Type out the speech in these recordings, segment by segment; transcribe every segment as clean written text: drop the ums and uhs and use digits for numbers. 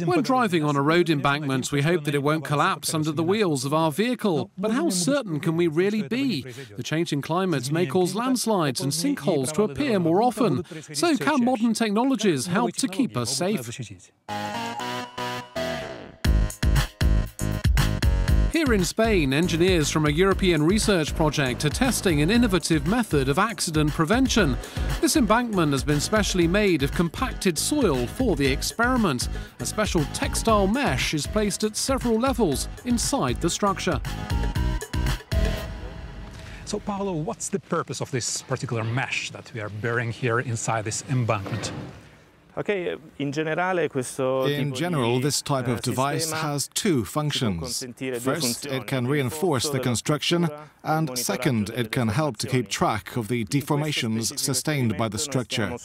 When driving on a road embankment, we hope that it won't collapse under the wheels of our vehicle. But how certain can we really be? The changing climates may cause landslides and sinkholes to appear more often. So can modern technologies help to keep us safe? Here in Spain, engineers from a European research project are testing an innovative method of accident prevention. This embankment has been specially made of compacted soil for the experiment. A special textile mesh is placed at several levels inside the structure. So, Paolo, what's the purpose of this particular mesh that we are burying here inside this embankment? In general, this type of device has two functions. First, it can reinforce the construction, and second, it can help to keep track of the deformations sustained by the structure.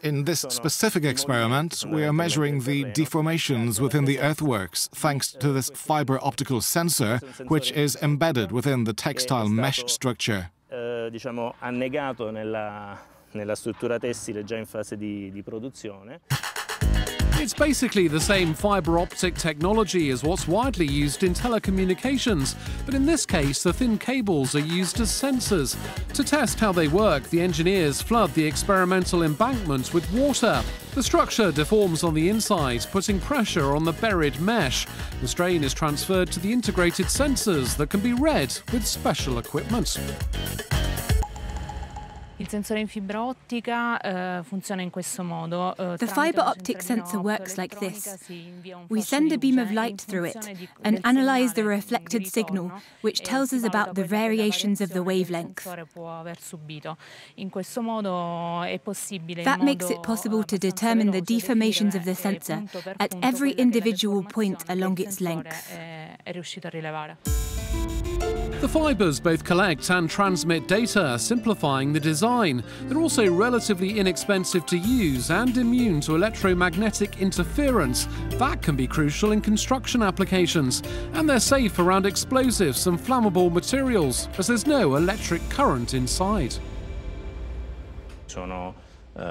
In this specific experiment, we are measuring the deformations within the earthworks thanks to this fibre optical sensor, which is embedded within the textile mesh structure. Annegato nella struttura tessile già in fase di produzione. It's basically the same fibre optic technology as what's widely used in telecommunications, but in this case the thin cables are used as sensors. To test how they work, the engineers flood the experimental embankment with water. The structure deforms on the inside, putting pressure on the buried mesh. The strain is transferred to the integrated sensors that can be read with special equipment. The fibre optic sensor works like this. We send a beam of light through it and analyse the reflected signal, which tells us about the variations of the wavelength. That makes it possible to determine the deformations of the sensor at every individual point along its length. The fibres both collect and transmit data, simplifying the design. They're also relatively inexpensive to use and immune to electromagnetic interference. That can be crucial in construction applications. And they're safe around explosives and flammable materials, as there's no electric current inside. These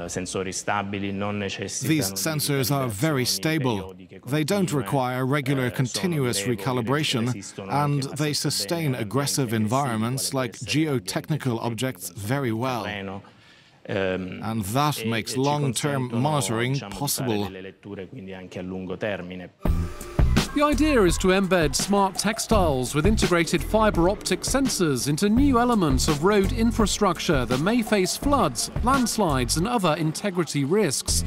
sensors are very stable. They don't require regular continuous recalibration, and they sustain aggressive environments like geotechnical objects very well. And that makes long-term monitoring possible. The idea is to embed smart textiles with integrated fibre optic sensors into new elements of road infrastructure that may face floods, landslides and other integrity risks.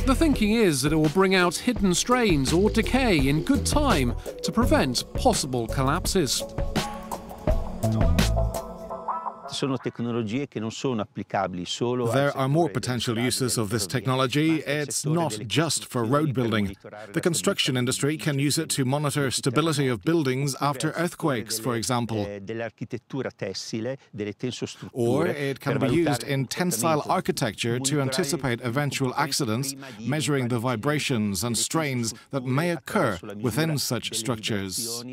The thinking is that it will bring out hidden strains or decay in good time to prevent possible collapses. There are more potential uses of this technology. It's not just for road building. The construction industry can use it to monitor stability of buildings after earthquakes, for example. Or it can be used in tensile architecture to anticipate eventual accidents, measuring the vibrations and strains that may occur within such structures.